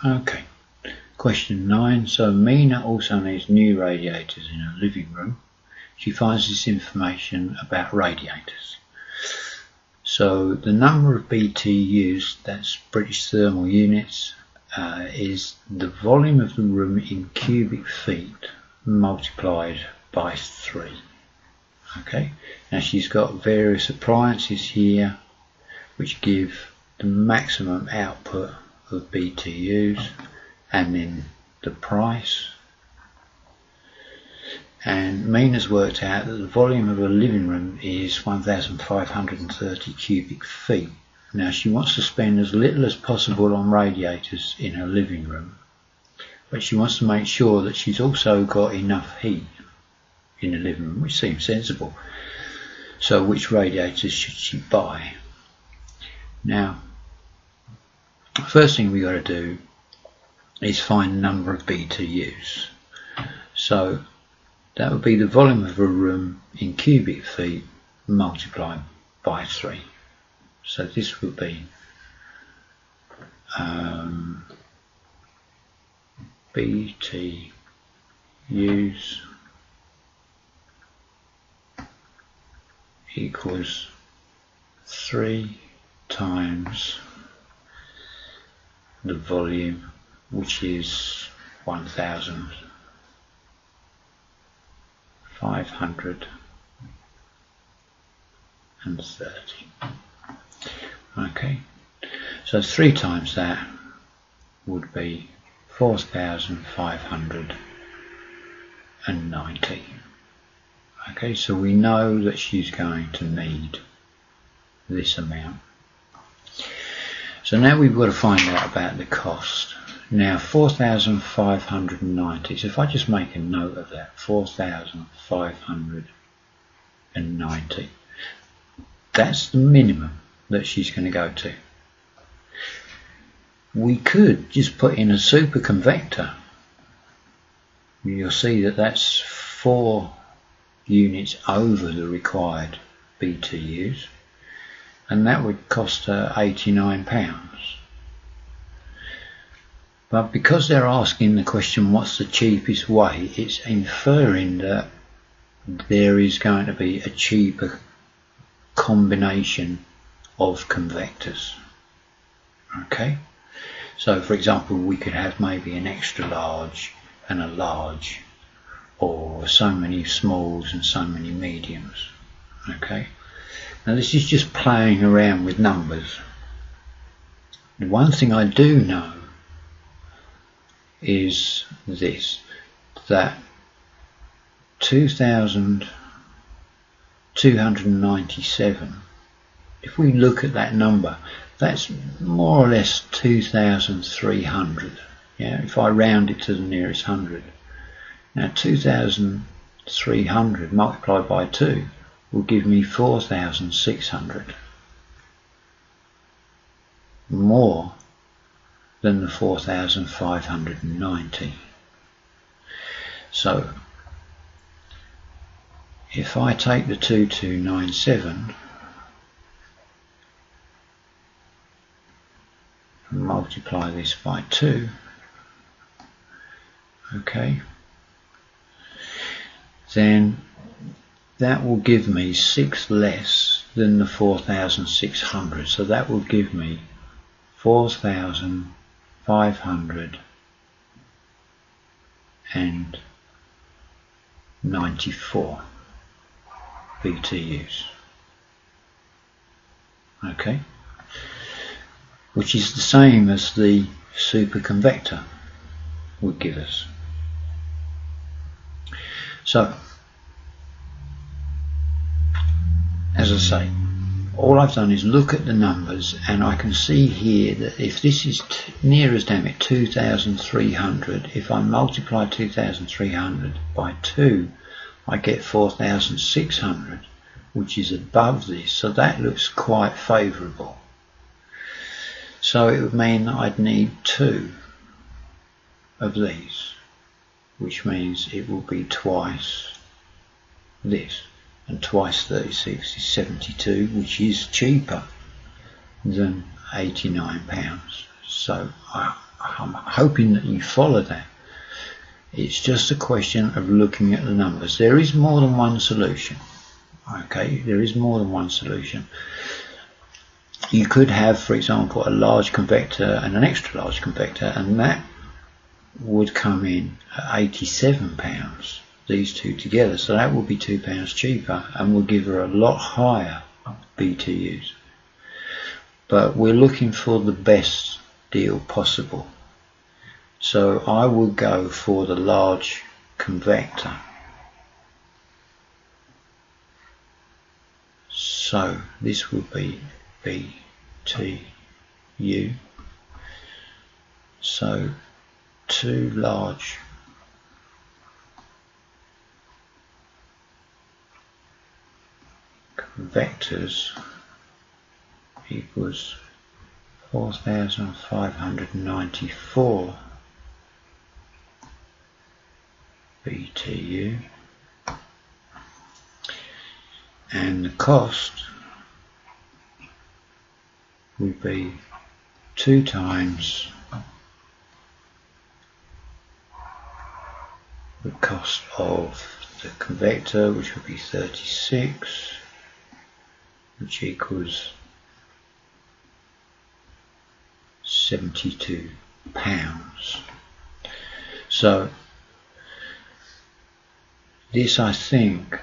Okay, question 9. So Mina also needs new radiators in her living room. She finds this information about radiators. So the number of BTUs, that's British thermal units, is the volume of the room in cubic feet multiplied by 3. Okay, now she's got various appliances here which give the maximum output of BTUs, and then the price. And Mina's worked out that the volume of her living room is 1,530 cubic feet. Now she wants to spend as little as possible on radiators in her living room, but she wants to make sure that she's also got enough heat in the living room, which seems sensible. So which radiators should she buy? Now, first thing we got to do is find the number of BTUs. So that would be the volume of a room in cubic feet multiplied by 3. So this would be BTUs equals 3 times the volume, which is 1,530. Okay, so 3 times that would be 4,590. Okay, so we know that she's going to need this amount. So now we've got to find out about the cost. Now 4,590, so if I just make a note of that, 4,590, that's the minimum that she's going to go to. We could just put in a super convector. You'll see that that's 4 units over the required BTUs, and that would cost her £89. But because they're asking the question what's the cheapest way, it's inferring that there is going to be a cheaper combination of convectors. Okay, so for example we could have maybe an extra large and a large, or so many smalls and so many mediums. Okay, now this is just playing around with numbers. The one thing I do know is this, that 2,297, if we look at that number, that's more or less 2,300. Yeah, if I round it to the nearest 100. Now 2,300 multiplied by 2 will give me 4,600. More than the 4,590. So if I take the 2297 and multiply this by 2, okay, then that will give me 6 less than the 4,600. So that will give me 4,594 BTUs. Okay, which is the same as the superconvector would give us. So, as I say, all I've done is look at the numbers, and I can see here that if this is near as damn it 2,300, if I multiply 2,300 by 2, I get 4,600, which is above this, so that looks quite favourable. So it would mean that I'd need 2 of these, which means it will be twice this, and twice 36 is 72, which is cheaper than £89. So I I'm hoping that you follow that. It's just a question of looking at the numbers. There is more than one solution. Okay, there is more than one solution. You could have, for example, a large convector and an extra large convector, and that would come in at £87, these two together, so that would be £2 cheaper and will give her a lot higher BTUs. But we're looking for the best deal possible, so I will go for the large convector. So this would be BTU, so 2 large convectors equals 4,594 BTU, and the cost would be 2 times the cost of the convector, which would be 36, which equals £72. So this, I think,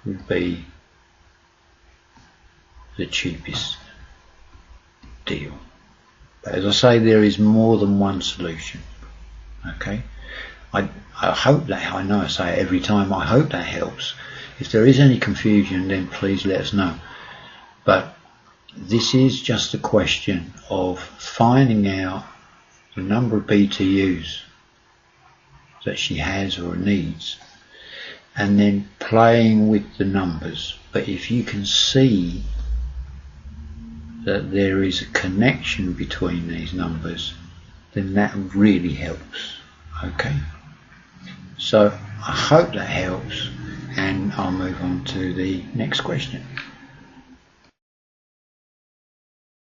would be the cheapest deal. But as I say, there is more than one solution. Okay, I hope that, I know I say it every time, I hope that helps. If there is any confusion, then please let us know. But this is just a question of finding out the number of BTUs that she has or needs, and then playing with the numbers. But if you can see that there is a connection between these numbers, then that really helps. Okay, so I hope that helps, and I'll move on to the next question.